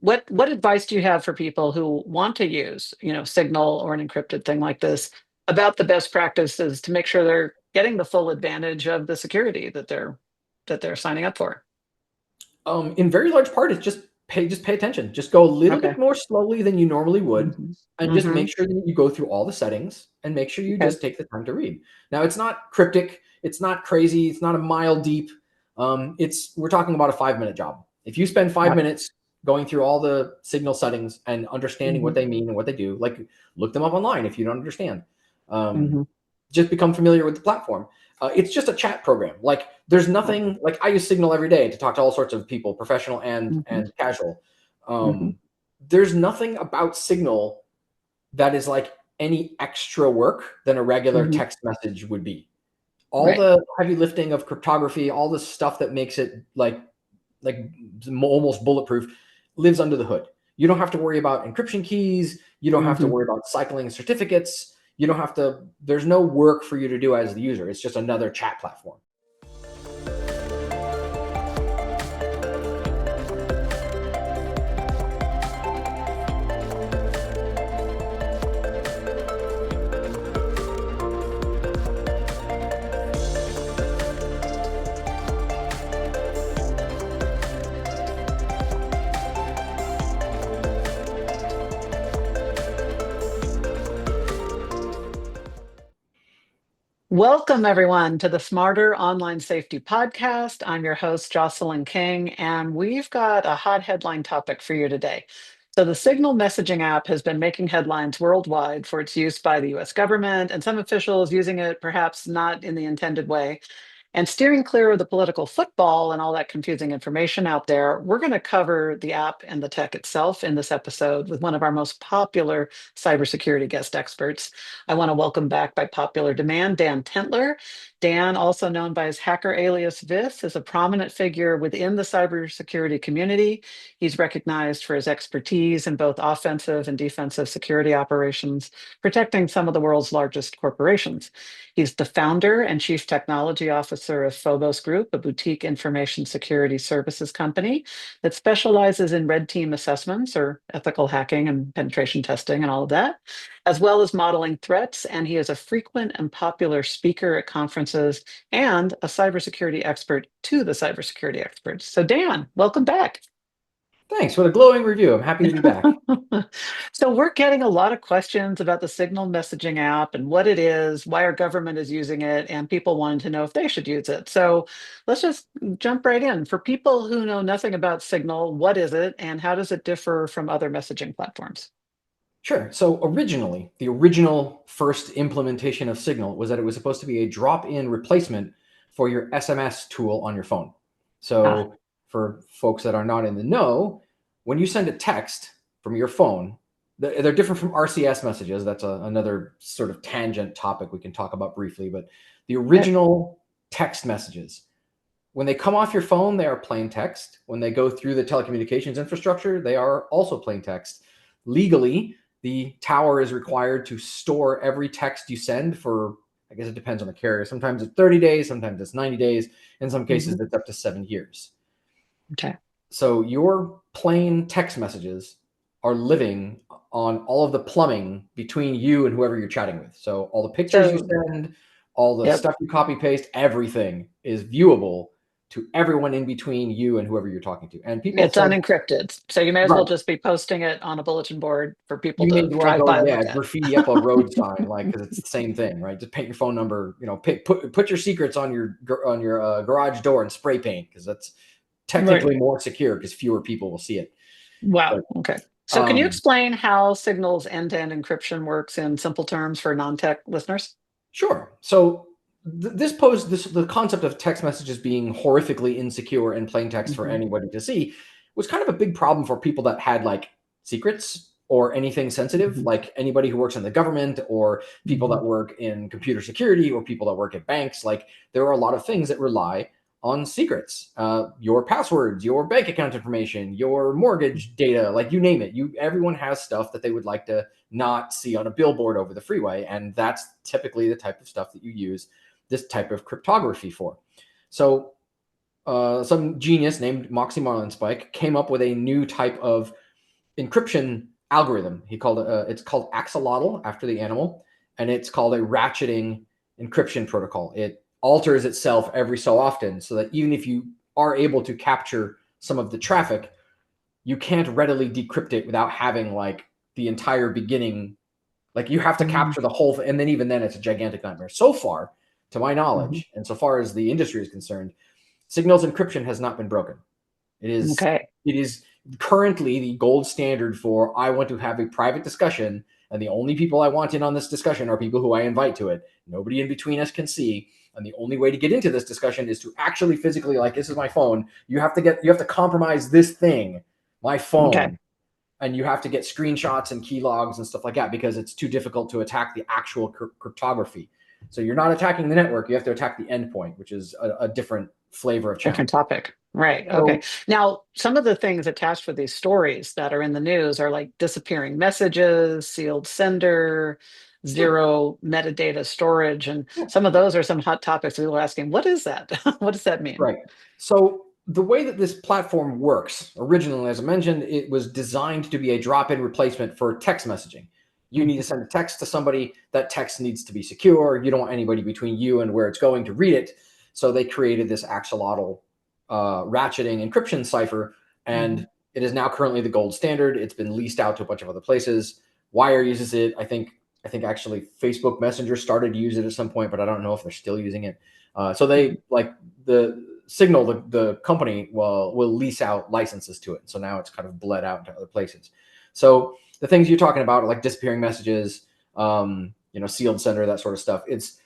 what advice do you have for people who want to use, Signal or an encrypted thing like this about the best practices to make sure they're getting the full advantage of the security that they're signing up for? In very large part, it's just pay attention. Just go a little Okay. bit more slowly than you normally would, Hmm. and just Hmm. make sure that you go through all the settings and make sure you Okay. just take the time to read. Now, it's not cryptic, it's not crazy, it's not a mile deep. It's we're talking about a 5-minute job. If you spend five Got it. minutes going through all the signal settings and understanding what Hmm. they mean and what they do, like look them up online if you don't understand. Um, Hmm. just become familiar with the platform. It's just a chat program. Like there's nothing like I use Signal every day to talk to all sorts of people, professional and Hmm. casual. Hmm. There's nothing about Signal that is like any extra work than a regular Hmm. text message would be. All Right. the heavy lifting of cryptography, all the stuff that makes it like almost bulletproof lives under the hood. You don't have to worry about encryption keys. You don't have to Hmm. worry about cycling certificates. You don't have to, there's no work for you to do as the user. It's just another chat platform. Welcome, everyone, to the Smarter Online Safety Podcast. I'm your host, Jocelyn King, and we've got a hot headline topic for you today. So, the Signal messaging app has been making headlines worldwide for its use by the US government, and some officials using it perhaps not in the intended way. And steering clear of the political football and all that confusing information out there, we're going to cover the app and the tech itself in this episode with one of our most popular cybersecurity guest experts. I want to welcome back by popular demand Dan Tentler. Dan, also known by his hacker alias Vis, is a prominent figure within the cybersecurity community. He's recognized for his expertise in both offensive and defensive security operations, protecting some of the world's largest corporations. He's the founder and chief technology officer of FOBOS Group, a boutique information security services company that specializes in red team assessments or ethical hacking and penetration testing and all of that, as well as modeling threats. And he is a frequent and popular speaker at conferences and a cybersecurity expert to the cybersecurity experts. So, Dan, welcome back. Thanks. What a glowing review. I'm happy to be back. So we're getting a lot of questions about the Signal messaging app and what it is, why our government is using it, and people wanting to know if they should use it. So let's just jump right in. For people who know nothing about Signal, what is it and how does it differ from other messaging platforms? Sure. So originally, the original first implementation of Signal was that it was supposed to be a drop-in replacement for your SMS tool on your phone. Ah, So for folks that are not in the know, when you send a text from your phone, they're different from RCS messages. That's another sort of tangent topic we can talk about briefly. But the right. original text messages, when they come off your phone, they are plain text. When they go through the telecommunications infrastructure, they are also plain text. Legally, the tower is required to store every text you send for, I guess it depends on the carrier. Sometimes it's 30 days, sometimes it's 90 days. In some cases, Mhm. it's up to 7 years. Okay. So your plain text messages are living on all of the plumbing between you and whoever you're chatting with. So all the pictures you So, send, all the yep. stuff you copy paste, everything is viewable to everyone in between you and whoever you're talking to. And people It's said, unencrypted. So you may as well right, just be posting it on a bulletin board for people you may to as well drive go, by and yeah, look at. graffiti up a road sign, like, because it's the same thing, right? Just paint your phone number, put your secrets on your garage door and spray paint, because that's Right. technically more secure because fewer people will see it. Wow. But Okay. So can you um, explain how Signal's end-to-end encryption works in simple terms for non-tech listeners? Sure. So the concept of text messages being horrifically insecure and plain text for Hmm. anybody to see was kind of a big problem for people that had like secrets or anything sensitive, Hmm. like anybody who works in the government or people Hmm. that work in computer security or people that work at banks. Like there are a lot of things that rely on secrets, your passwords, your bank account information, your mortgage data, like you name it. Everyone has stuff that they would like to not see on a billboard over the freeway. And that's typically the type of stuff that you use this type of cryptography for. So some genius named Moxie Marlinspike came up with a new type of encryption algorithm. It's called Axolotl after the animal, and it's called a ratcheting encryption protocol. It alters itself every so often so that even if you are able to capture some of the traffic, you can't readily decrypt it without having like the entire beginning. Like you have to capture the whole thing, and then even then it's a gigantic nightmare. So far, to my knowledge, and so far as the industry is concerned, Signal's encryption has not been broken. Okay. It is currently the gold standard for I want to have a private discussion, and the only people I want in on this discussion are people who I invite to it. Nobody in between us can see. And the only way to get into this discussion is to actually physically, like, this is my phone. You have to compromise this thing, my Okay. phone, and you have to get screenshots and key logs and stuff like that because it's too difficult to attack the actual cryptography. So you're not attacking the network. You have to attack the endpoint, which is a different flavor of challenge. Different topic. Right. Okay. So, Now, some of the things attached with these stories that are in the news are like disappearing messages, sealed sender, yeah, zero metadata storage. And yeah. some of those are some hot topics. People are asking, what is that? What does that mean? Right. So the way that this platform works, originally, as I mentioned, it was designed to be a drop-in replacement for text messaging. You need to Mhm. send a text to somebody. That text needs to be secure. You don't want anybody between you and where it's going to read it. So they created this Axolotl ratcheting encryption cipher, and Mhm. it is now currently the gold standard. It's been leased out to a bunch of other places. Wire uses it. I think actually Facebook Messenger started to use it at some point, but I don't know if they're still using it. So Mhm. they like the Signal, the company, will lease out licenses to it. So now it's kind of bled out into other places. So the things you're talking about are like disappearing messages, sealed sender, that sort of stuff. It's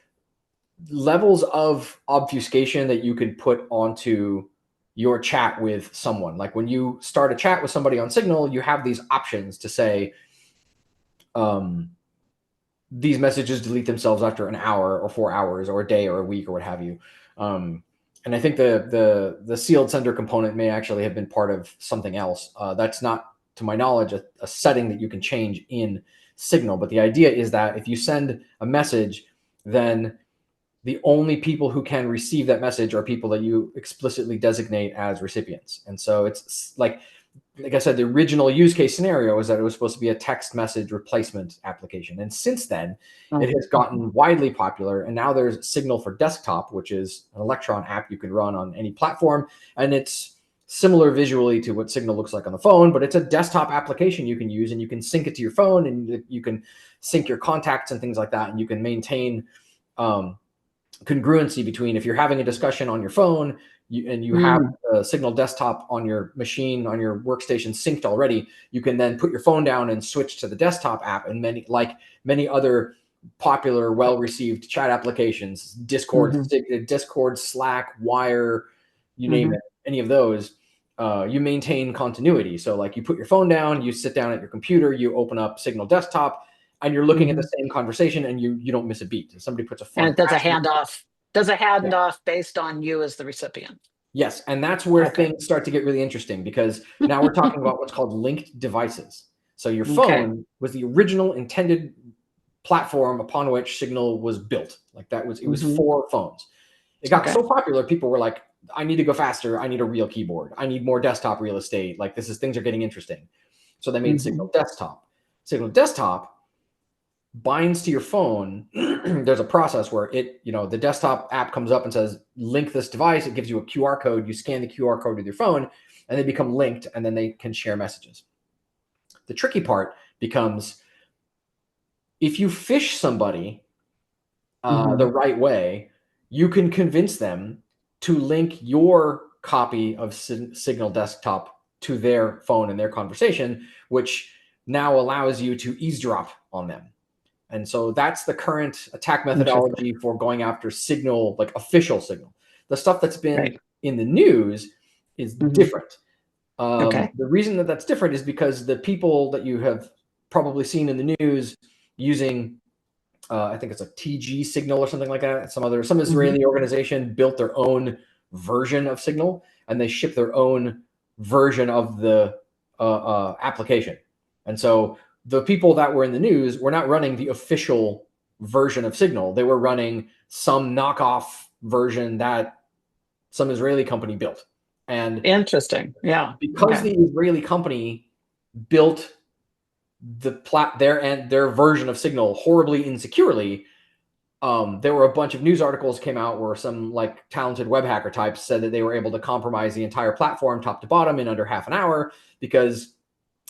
levels of obfuscation that you can put onto your chat with someone. Like when you start a chat with somebody on Signal, you have these options to say, these messages delete themselves after an hour or 4 hours or a day or a week or what have you. And I think the sealed sender component may actually have been part of something else. That's not, to my knowledge, a setting that you can change in Signal. But the idea is that if you send a message, then the only people who can receive that message are people that you explicitly designate as recipients. And so it's like I said, the original use case scenario was that it was supposed to be a text message replacement application. And since then, it Oh, has mhm. gotten widely popular. And now there's Signal for Desktop, which is an Electron app you can run on any platform. And it's similar visually to what Signal looks like on the phone, but it's a desktop application you can use, and you can sync it to your phone, and you can sync your contacts and things like that. And you can maintain congruency between, if you're having a discussion on your phone and you have Mm. a Signal desktop on your machine, on your workstation synced already, you can then put your phone down and switch to the desktop app. And many other popular, well-received chat applications, Mhm. Discord, Slack, Wire, you name Mhm. it, any of those, you maintain continuity. So like you put your phone down, you sit down at your computer, you open up Signal desktop, and you're looking at the Mhm. same conversation, and you don't miss a beat. If somebody puts a And fun it does a password, handoff. Does a yeah. handoff based on you as the recipient. Yes, and that's where Okay. things start to get really interesting, because now we're talking about what's called linked devices. So your Okay. phone was the original intended platform upon which Signal was built. Like it was Mhm. for phones. It got Okay. so popular, people were like, I need to go faster. I need a real keyboard. I need more desktop real estate. Like things are getting interesting. So they made Mhm. Signal Desktop. Signal Desktop binds to your phone. There's a process where the desktop app comes up and says, link this device. It gives you a QR code. You scan the QR code with your phone, and they become linked, and then they can share messages. The tricky part becomes, if you phish somebody the Mhm. right way, you can convince them to link your copy of Signal Desktop to their phone and their conversation, which now allows you to eavesdrop on them. And so that's the current attack Interesting. methodology for going after Signal, like official Signal. The stuff that's been Right. in the news is Mhm. different. Okay. The reason that that's different is because the people that you have probably seen in the news using, I think it's a TG Signal or something like that. Some Mhm. Israeli organization built their own version of Signal, and they ship their own version of the application. And so the people that were in the news were not running the official version of Signal. They were running some knockoff version that some Israeli company built. And Interesting. Yeah. because Okay. the Israeli company built their version of Signal horribly insecurely, there were a bunch of news articles came out where some like talented web hacker types said that they were able to compromise the entire platform top to bottom in under half an hour because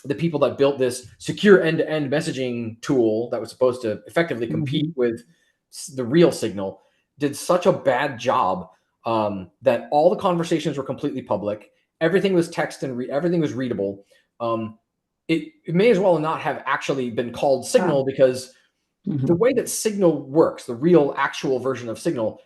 the people that built this secure end-to-end messaging tool that was supposed to effectively compete with the real Signal did such a bad job that all the conversations were completely public. Everything was text and everything was readable. It may as well not have actually been called Signal because the way that Signal works, the real actual version of Signal,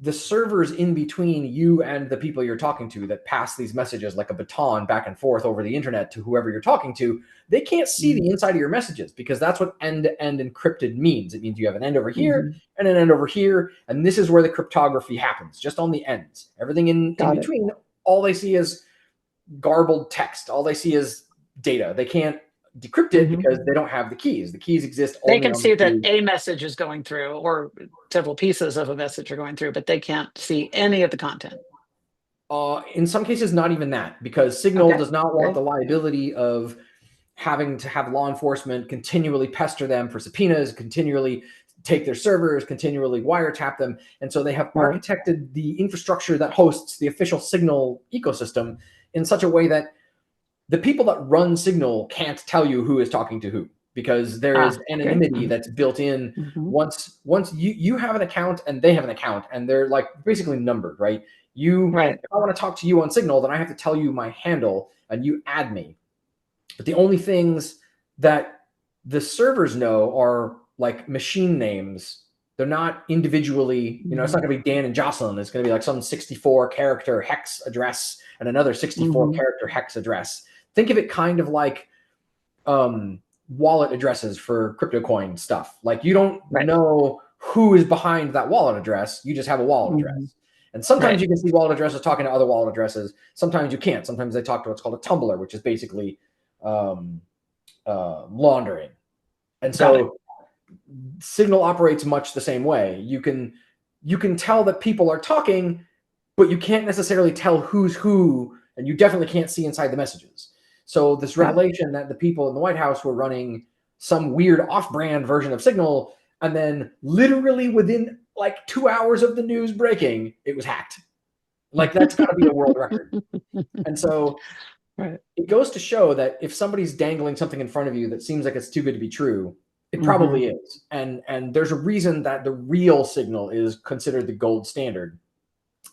the servers in between you and the people you're talking to that pass these messages like a baton back and forth over the internet to whoever you're talking to, they can't see the inside of your messages because that's what end-to-end encrypted means. It means you have an end over here and an end over here, and this is where the cryptography happens, just on the ends. Everything in between, all they see is garbled text. All they see is data. They can't decrypt it because they don't have the keys. The keys exist only They can on see the that two. a message is going through or several pieces of a message are going through, but they can't see any of the content. In some cases, not even that, because Signal does not want the liability of having to have law enforcement continually pester them for subpoenas, continually take their servers, continually wiretap them. And so they have architected the infrastructure that hosts the official Signal ecosystem in such a way that the people that run Signal can't tell you who is talking to who, because there is anonymity that's built in. Once you have an account and they have an account, and they're like basically numbered, right? If I want to talk to you on Signal, then I have to tell you my handle and you add me. But the only things that the servers know are like machine names. They're not individually, it's not going to be Dan and Jocelyn. It's going to be like some 64 character hex address and another 64 character hex address. Think of it kind of like wallet addresses for crypto coin stuff. Like you don't know who is behind that wallet address. You just have a wallet address. And sometimes you can see wallet addresses talking to other wallet addresses. Sometimes you can't. Sometimes they talk to what's called a tumbler, which is basically laundering. And so Signal operates much the same way. You can tell that people are talking, but you can't necessarily tell who's who, and you definitely can't see inside the messages. So this revelation that the people in the White House were running some weird off-brand version of Signal, and then literally within like 2 hours of the news breaking, it was hacked. Like that's got to be a world record. And so it goes to show that if somebody's dangling something in front of you that seems like it's too good to be true, it probably is. And there's a reason that the real Signal is considered the gold standard.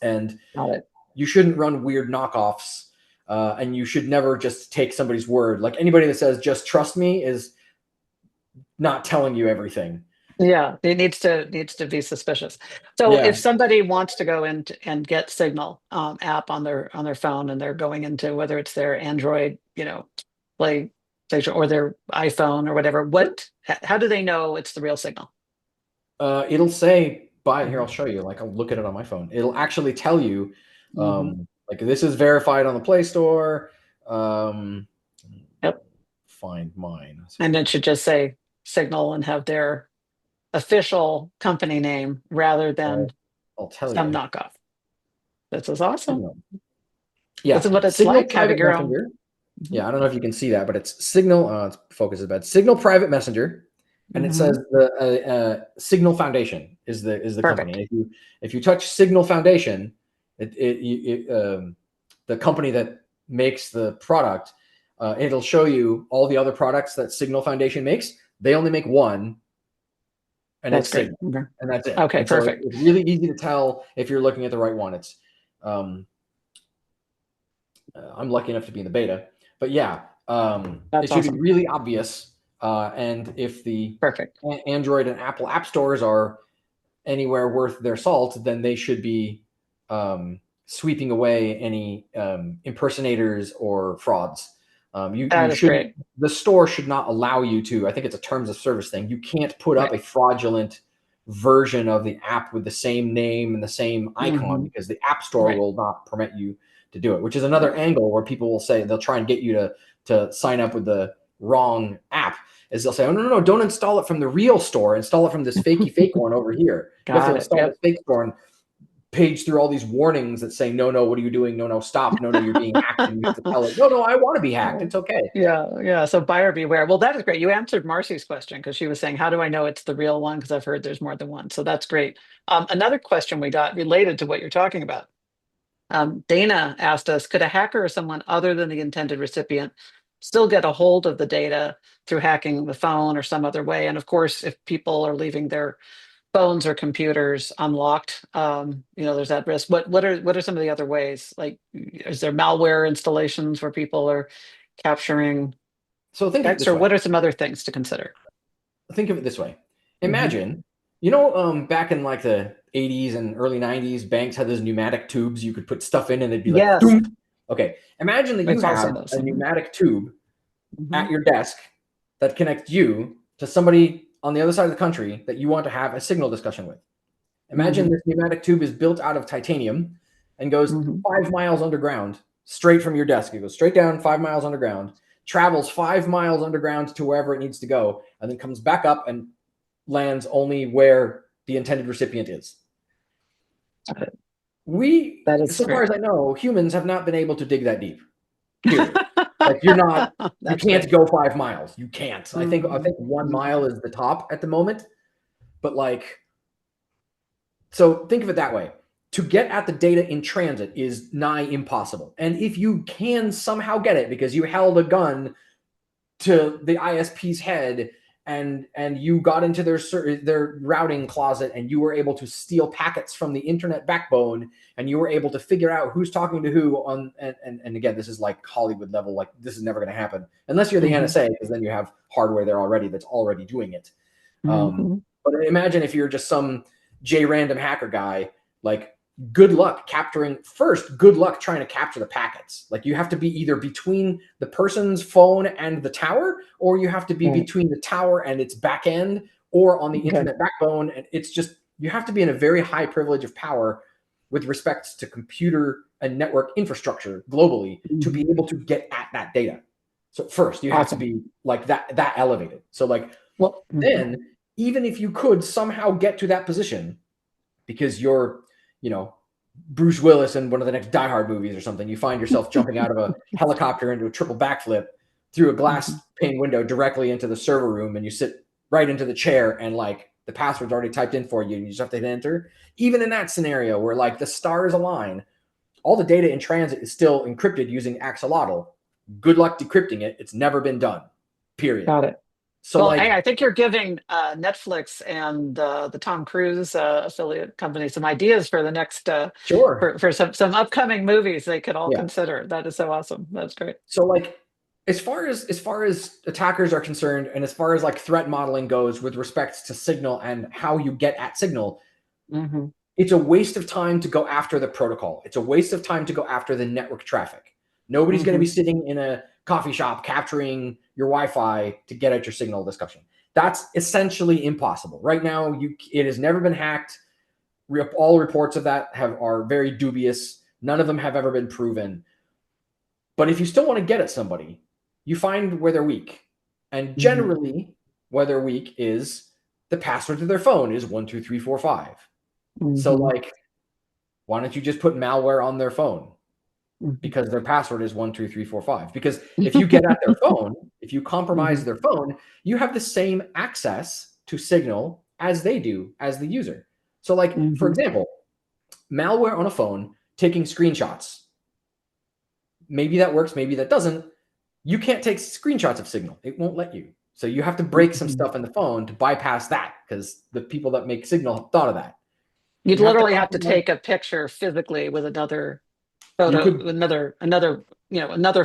And you shouldn't run weird knockoffs. And you should never just take somebody's word. Like anybody that says, just trust me is not telling you everything. Yeah, it needs to be suspicious. So if somebody wants to go in and get Signal app on their phone, and they're going into whether it's their Android, PlayStation or their iPhone or whatever, how do they know it's the real Signal? It'll say here, I'll show you. Like I'll look at it on my phone. It'll actually tell you like this is verified on the Play Store. Find mine. And it should just say Signal and have their official company name rather than some knockoff. This is awesome. Yeah, this is what it's Signal like having your own. Yeah, I don't know if you can see that, but it's Signal. Focus is bad. Signal Private Messenger, and it says the Signal Foundation is the company. If you touch Signal Foundation, the company that makes the product, it'll show you all the other products that Signal Foundation makes. They only make one. And that's great. And that's it. Okay, and perfect. So it's really easy to tell if you're looking at the right one. It's I'm lucky enough to be in the beta, but yeah, it should be really obvious. And if the Android and Apple app stores are anywhere worth their salt, then they should be sweeping away any impersonators or frauds. The store should not allow you to. I think it's a terms of service thing. You can't put up a fraudulent version of the app with the same name and the same icon because the app store will not permit you to do it, which is another angle where people will say they'll try and get you to sign up with the wrong app. Is they'll say, oh, no, don't install it from the real store. Install it from this fakey fake one over here. You have to install the fake store and page through all these warnings that say, no, what are you doing? No, stop. No, you're being hacked. And you have to tell it, no, I want to be hacked. It's okay. Yeah. So buyer beware. Well, that is great. You answered Marcy's question because she was saying, how do I know it's the real one? Because I've heard there's more than one. So that's great. Another question we got related to what you're talking about. Dana asked us, could a hacker or someone other than the intended recipient still get a hold of the data through hacking the phone or some other way? And of course, if people are leaving their phones or computers unlocked, there's that risk. What are some of the other ways? Like, is there malware installations where people are capturing So think of it text, this or way. what are some other things to consider? Think of it this way. Mhm. Imagine, back in like the 80s and early 90s, banks had those pneumatic tubes you could put stuff in and they'd be like, Yes, "Doom." Okay. Imagine that you we've all have seen those. a pneumatic tube Mhm. at your desk that connects you to somebody on the other side of the country that you want to have a signal discussion with. Imagine Mhm. this pneumatic tube is built out of titanium and goes Mhm. 5 miles underground, straight from your desk. It goes straight down 5 miles underground, travels 5 miles underground to wherever it needs to go, and then comes back up and lands only where the intended recipient is. That is So far great. as I know, humans have not been able to dig that deep. Period. Like you That's can't great. go 5 miles. You can't. I think Mhm. 1 mile is the top at the moment. But so think of it that way. To get at the data in transit is nigh impossible. And if you can somehow get it because you held a gun to the ISP's head and you got into their routing closet and you were able to steal packets from the internet backbone and you were able to figure out who's talking to who on and again, this is like Hollywood level, like this is never going to happen unless you're the Mhm. NSA, because then you have hardware there already that's already doing it. Mhm. But imagine if you're just some random hacker guy, like good luck trying to capture the packets. Like you have to be either between the person's phone and the tower, or you have to be Right. between the tower and its back end, or on the Okay. internet backbone. And it's just, you have to be in a very high privilege of power with respect to computer and network infrastructure globally to be Mhm. able to get at that data. So first you have to Awesome. be like that elevated. So like, Well, then even if you could somehow get to that position because you're, Bruce Willis in one of the next Die Hard movies or something, you find yourself jumping out of a helicopter into a triple backflip through a glass Mhm. pane window directly into the server room, and you sit right into the chair and like the password's already typed in for you and you just have to hit enter. Even in that scenario where like the stars align, all the data in transit is still encrypted using Axolotl. Good luck decrypting it. It's never been done. Period. Got it. So Well, hey, like, I think you're giving Netflix and the Tom Cruise affiliate company some ideas for the next sure. for some upcoming movies they could all Yeah. consider. That is so awesome. That's great. So like, as far as attackers are concerned, and as far as like threat modeling goes with respect to signal and how you get at signal, Hmm. it's a waste of time to go after the protocol. It's a waste of time to go after the network traffic. Nobody's going to be Hmm. sitting in a coffee shop capturing your Wi-Fi to get at your signal discussion. That's essentially impossible. Right now, it has never been hacked. All reports of that are very dubious. None of them have ever been proven. But if you still want to get at somebody, you find where they're weak. And Hmm. generally, where they're weak is the password to their phone is 12345. So Hmm. like, why don't you just put malware on their phone? Hmm. Because their password is 12345. Because if you get at their phone, if you compromise Hmm. their phone, you have the same access to signal as they do as the user. So like, for Hmm. example, malware on a phone taking screenshots. Maybe that works, maybe that doesn't. You can't take screenshots of signal. It won't let you. So you have to break some Hmm. stuff in the phone to bypass that, because the people that make signal have thought of that. You'd You have to literally have to compromise. take a picture physically with another You photo, could another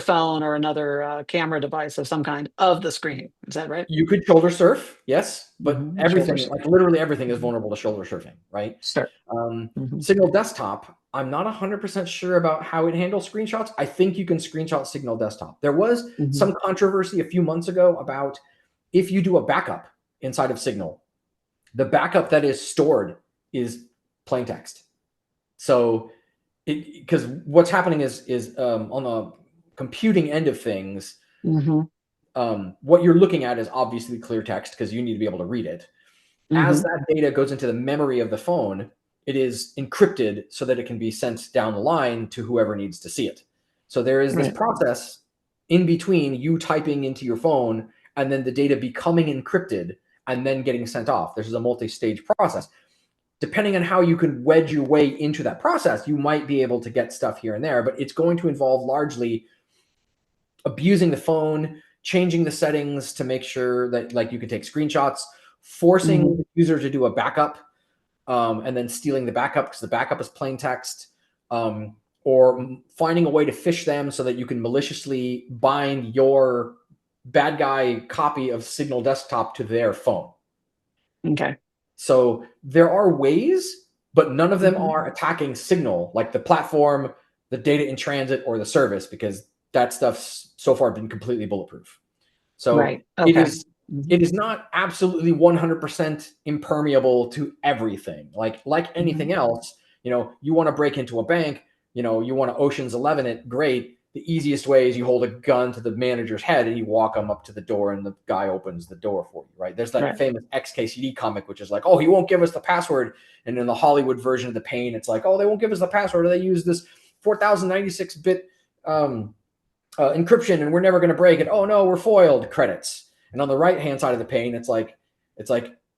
phone or another camera device of some kind of the screen. Is that right? you could shoulder surf, yes, but Hmm. Shoulder everything, like surf. literally everything, is Hmm. vulnerable to shoulder surfing, right? Sure. Hmm. Signal desktop, I'm not 100% sure about how it handles screenshots. I think you can screenshot Signal desktop. There was Hmm. some controversy a few months ago about if you do a backup inside of Signal, the backup that is stored is plain text. So, because what's happening is on the computing end of things, Hmm. what you're looking at is obviously clear text because you need to be able to read it. As Hmm. that data goes into the memory of the phone, it is encrypted so that it can be sent down the line to whoever needs to see it. So there is this process in between you typing into your phone and then the data becoming encrypted and then getting sent off. This is a multi-stage process. Depending on how you can wedge your way into that process, you might be able to get stuff here and there, but it's going to involve largely abusing the phone, changing the settings to make sure that like you can take screenshots, forcing the user to do a backup, and then stealing the backup because the backup is plain text, or finding a way to phish them so that you can maliciously bind your bad guy copy of Signal Desktop to their phone. Okay. So there are ways, but none of them are attacking Signal, like the platform, the data in transit, or the service, because that stuff's so far been completely bulletproof. So it is not absolutely 100% impermeable to everything. Like anything else, you want to break into a bank, you want to Ocean's 11 it, great. The easiest way is you hold a gun to the manager's head and you walk them up to the door and the guy opens the door for you, right? There's that famous XKCD comic, which is like, oh, he won't give us the password. And in the Hollywood version of The Pain, it's like, oh, they won't give us the password, or they use this 4096-bit encryption and we're never going to break it. Oh no, we're foiled, credits. And on the right-hand side of The Pain, it's like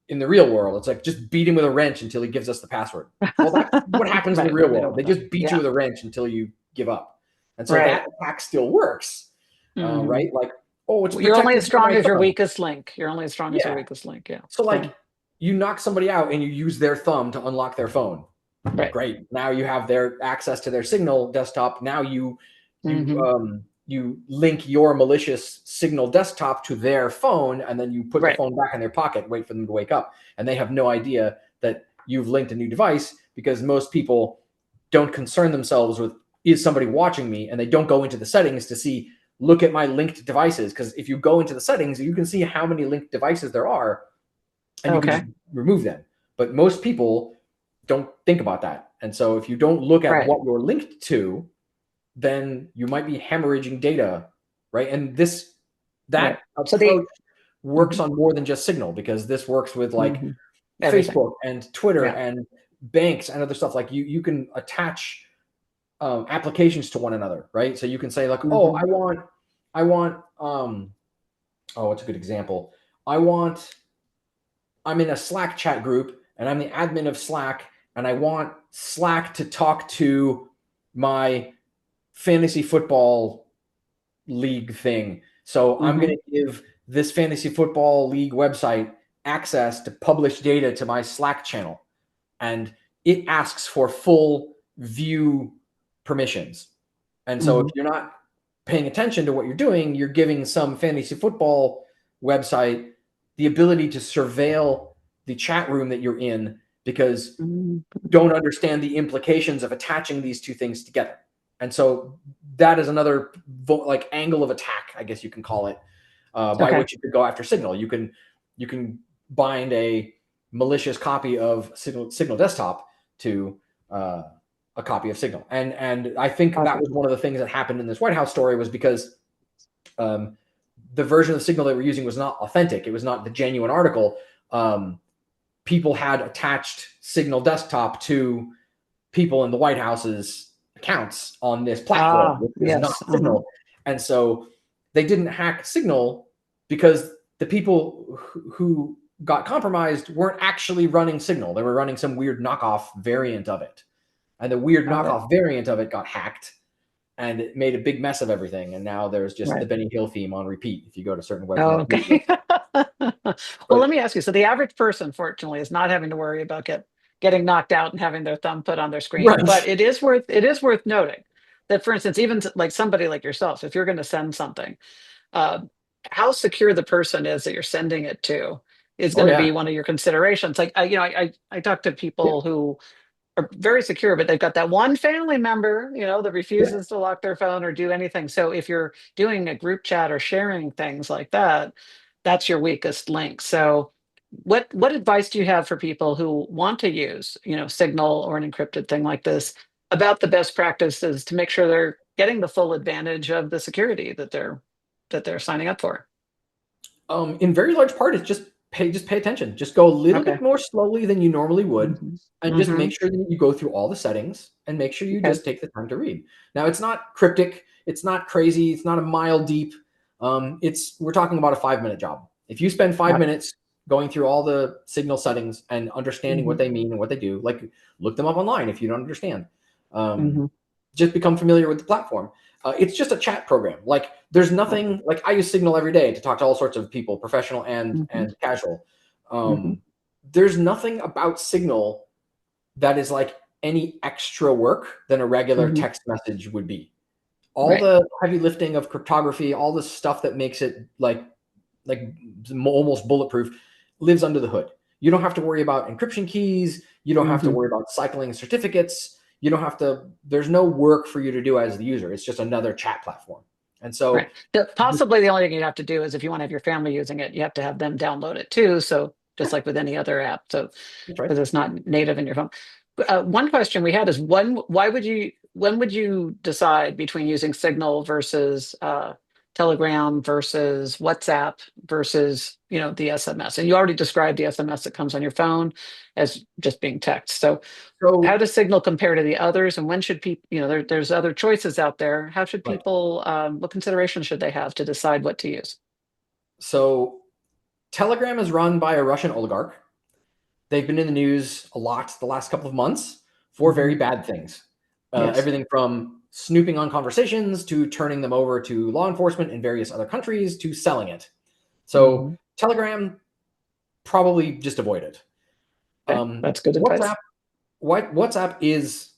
in the real world, it's like, just beat him with a wrench until he gives us the password. Well, that's what happens in the real world. They just beat you with a wrench until you give up. And so that attack still works, right? Like, oh, it's you're only as strong as your weakest link. You're only as strong as your weakest link. Yeah. So like, you knock somebody out and you use their thumb to unlock their phone. Great. Now you have their access to their Signal desktop. Now you link your malicious Signal desktop to their phone, and then you put the phone back in their pocket, wait for them to wake up. And they have no idea that you've linked a new device, because most people don't concern themselves with, is somebody watching me? And they don't go into the settings to see, look at my linked devices. Because if you go into the settings, you can see how many linked devices there are, and you can just remove them. But most people don't think about that. And so if you don't look at what you're linked to, then you might be hemorrhaging data, right? And that approach works on more than just Signal, because this works with like Facebook and Twitter and banks and other stuff. Like you can attach applications to one another, right? So you can say like, oh, I want, what's a good example? I'm in a Slack chat group and I'm the admin of Slack, and I want Slack to talk to my fantasy football league thing. So I'm going to give this fantasy football league website access to publish data to my Slack channel. And it asks for full view permissions. And so if you're not paying attention to what you're doing, you're giving some fantasy football website the ability to surveil the chat room that you're in, because don't understand the implications of attaching these two things together. And so that is another like angle of attack, I guess you can call it, by which you could go after Signal. You can bind a malicious copy of Signal Desktop to a copy of Signal. And I think that was one of the things that happened in this White House story, was because the version of Signal they were using was not authentic. It was not the genuine article. People had attached Signal Desktop to people in the White House's accounts on this platform, which is not Signal. And so they didn't hack Signal because the people who got compromised weren't actually running Signal. They were running some weird knockoff variant of it. And the weird knockoff variant of it got hacked, and it made a big mess of everything. And now there's just the Benny Hill theme on repeat if you go to certain websites. Well, let me ask you. So the average person, fortunately, is not having to worry about getting knocked out and having their thumb put on their screen. But it is worth noting that, for instance, even like somebody like yourself, if you're going to send something, how secure the person is that you're sending it to is going to be one of your considerations. Like I talk to people who are very secure, but they've got that one family member, that refuses to lock their phone or do anything. So if you're doing a group chat or sharing things like that, that's your weakest link. So what advice do you have for people who want to use, Signal or an encrypted thing like this, about the best practices to make sure they're getting the full advantage of the security that they're signing up for? In very large part, it's just just pay attention. Just go a little Okay. bit more slowly than you normally would, Mhm. and just make Mhm. sure that you go through all the settings and make sure you Okay. just take the time to read. Now, it's not cryptic, it's not crazy, it's not a mile deep. We're talking about a 5-minute job. If you spend five Got it. minutes going through all the signal settings and understanding what Mhm. they mean and what they do, like look them up online if you don't understand. Um, Mhm. just become familiar with the platform. It's just a chat program. Like there's Right. nothing like I use Signal every day to talk to all sorts of people, professional Mhm. and casual. Mhm. There's nothing about Signal that is like any extra work than a regular Mhm. text message would be. All Right. the heavy lifting of cryptography, all the stuff that makes it like almost bulletproof lives under the hood. You don't have to worry about encryption keys. You don't have to Mhm. worry about cycling certificates. You don't have to, there's no work for you to do as the user. It's just another chat platform. And so, Right. Possibly the only thing you'd have to do is if you want to have your family using it, you have to have them download it too. So yeah, just like with any other app, so that's right. because it's not native in your phone. One question we had is when would you decide between using Signal versus Telegram versus WhatsApp versus the SMS? And you already described the SMS that comes on your phone as just being text. So how So, does Signal compare to the others, and when should people, there's other choices out there. How should right. people, what considerations should they have to decide what to use? So Telegram is run by a Russian oligarch. They've been in the news a lot the last couple of months for very Hmm. bad things. Yes. Everything from snooping on conversations to turning them over to law enforcement in various other countries to selling it. So Hmm. Telegram, probably just avoid it. Okay, that's good advice. WhatsApp, WhatsApp is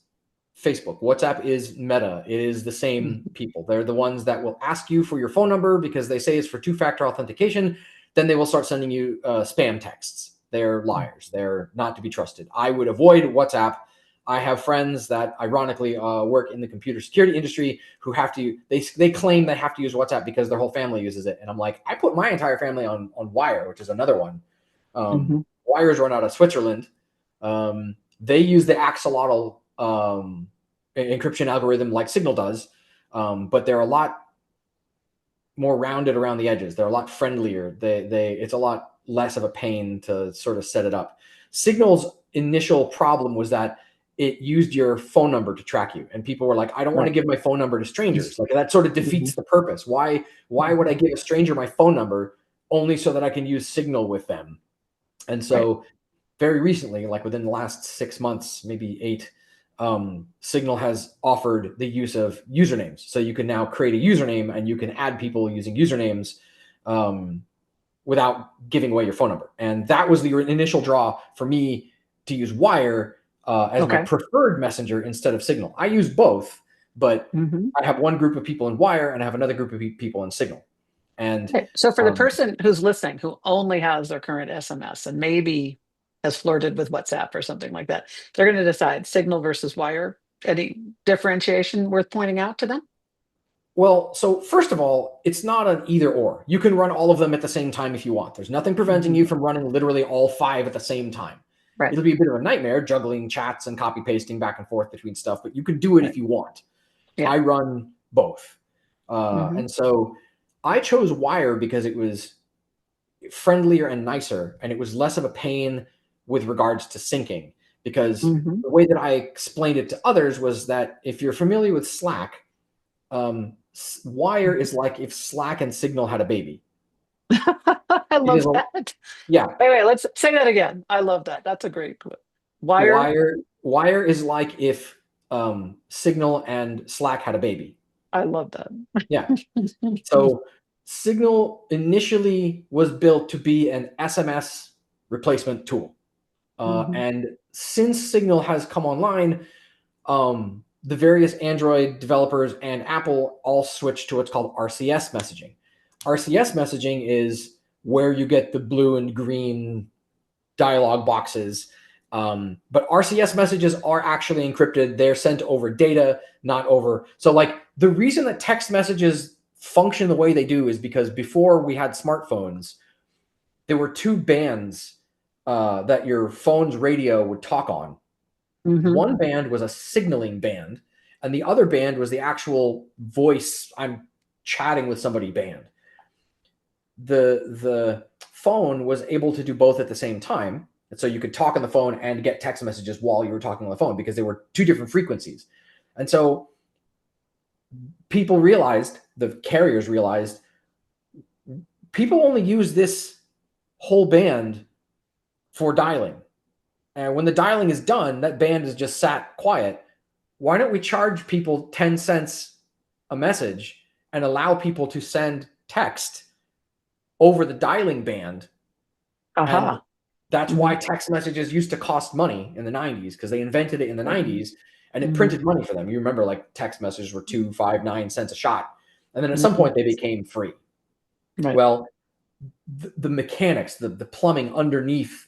Facebook. WhatsApp is Meta. It is the same Hmm. people. They're the ones that will ask you for your phone number because they say it's for two-factor authentication. Then they will start sending you spam texts. They're liars. They're not to be trusted. I would avoid WhatsApp. I have friends that ironically work in the computer security industry who have to, they claim they have to use WhatsApp because their whole family uses it. And I'm like, I put my entire family on Wire, which is another one. Hmm. Wire's run out of Switzerland. They use the Axolotl encryption algorithm like Signal does, but they're a lot more rounded around the edges. They're a lot friendlier. It's a lot less of a pain to sort of set it up. Signal's initial problem was that it used your phone number to track you, and people were like, "I don't want to Right. give my phone number to strangers." Like that sort of Hmm. defeats the purpose. Why would I give a stranger my phone number only so that I can use Signal with them? And Right. so very recently, like within the last 6 months, maybe eight, Signal has offered the use of usernames. So you can now create a username and you can add people using usernames um, without giving away your phone number. And that was the initial draw for me to use Wire as my Okay. preferred messenger instead of Signal. I use both, but Hmm. I have one group of people in Wire and I have another group of people in Signal. And Okay. So for the um, person who's listening, who only has their current SMS and maybe has flirted with WhatsApp or something like that, they're going to decide Signal versus Wire. Any differentiation worth pointing out to them? Well, so first of all, it's not an either or. You can run all of them at the same time if you want. There's nothing preventing Hmm. you from running literally all five at the same time. Right. It'll be a bit of a nightmare juggling chats and copy pasting back and forth between stuff, but you can do it Right. if you want. Yeah. I run both. Hmm. And so I chose Wire because it was friendlier and nicer, and it was less of a pain with regards to syncing. Because Hmm. the way that I explained it to others was that if you're familiar with Slack, Wire is like if Slack and Signal had a baby. I It is love a that. yeah. Wait, let's say that again. I love that. That's a great quote. Wire. Wire is like if Signal and Slack had a baby. I love that. Yeah. So Signal initially was built to be an SMS replacement tool, Hmm. and since Signal has come online, the various Android developers and Apple all switched to what's called RCS messaging. RCS messaging is where you get the blue and green dialog boxes. But RCS messages are actually encrypted. They're sent over data, not over. So, like, the reason that text messages function the way they do is because before we had smartphones, there were two bands that your phone's radio would talk on. Hmm. One band was a signaling band, and the other band was the actual voice, I'm chatting with somebody band. The phone was able to do both at the same time. And so you could talk on the phone and get text messages while you were talking on the phone because they were two different frequencies. And so people realized, the carriers realized, people only use this whole band for dialing. And when the dialing is done, that band is just sat quiet. Why don't we charge people 10 cents a message and allow people to send text over the dialing band? And that's why text messages used to cost money in the 90s, because they invented it in the 90s and it printed money for them. You remember, like, text messages were 2, 5, 9 cents a shot. And then at some point they became free. Right. Well, the mechanics, the plumbing underneath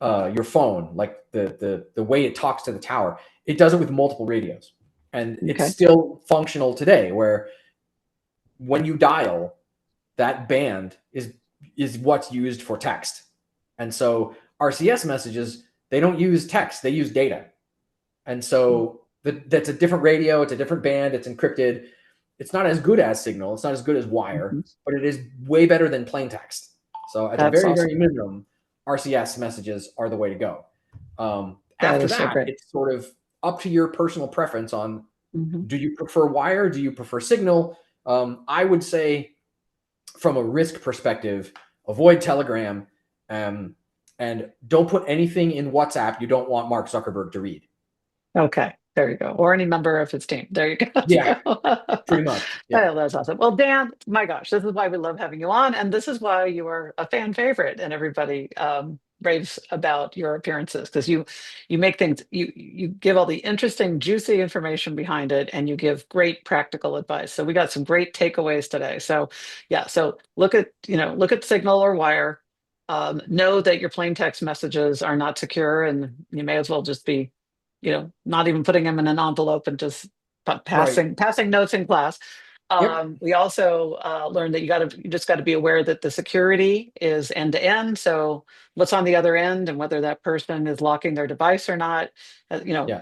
your phone, like the way it talks to the tower, it does it with multiple radios. And it's still functional today, where when you dial, that band is what's used for text. And so RCS messages, they don't use text, they use data. And so that's a different radio, it's a different band, it's encrypted. It's not as good as Signal, it's not as good as Wire, but it is way better than plain text. So at the very, very minimum, RCS messages are the way to go. After that, it's sort of up to your personal preference on, do you prefer Wire? Do you prefer Signal? I would say, from a risk perspective, avoid Telegram, and don't put anything in WhatsApp you don't want Mark Zuckerberg to read. Okay, there you go. Or any member of his team. There you go. Yeah, pretty much. Yeah. Oh, that's awesome. Well, Dan, my gosh, this is why we love having you on, and this is why you are a fan favorite, and everybody raves about your appearances, because you make things, you give all the interesting, juicy information behind it, and you give great practical advice. So we got some great takeaways today. So yeah, so look at Signal or Wire. Know that your plain text messages are not secure, and you may as well just be, not even putting them in an envelope and just passing notes in class. We also learned that you just got to be aware that the security is end to end. So what's on the other end, and whether that person is locking their device or not,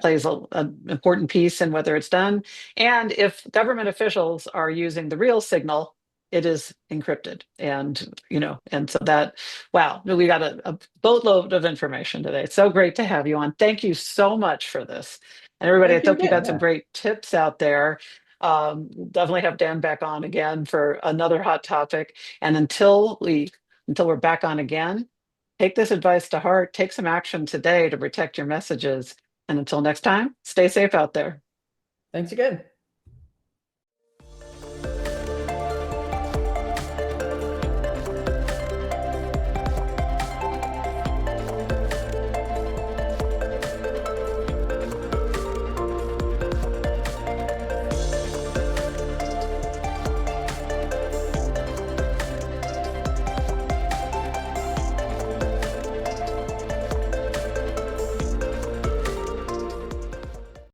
plays an important piece in whether it's done. And if government officials are using the real Signal, it is encrypted. And so that, wow, we got a boatload of information today. It's so great to have you on. Thank you so much for this. And everybody, I hope you got some great tips out there. Definitely have Dan back on again for another hot topic. And until we're back on again, take this advice to heart, take some action today to protect your messages. And until next time, stay safe out there. Thanks again.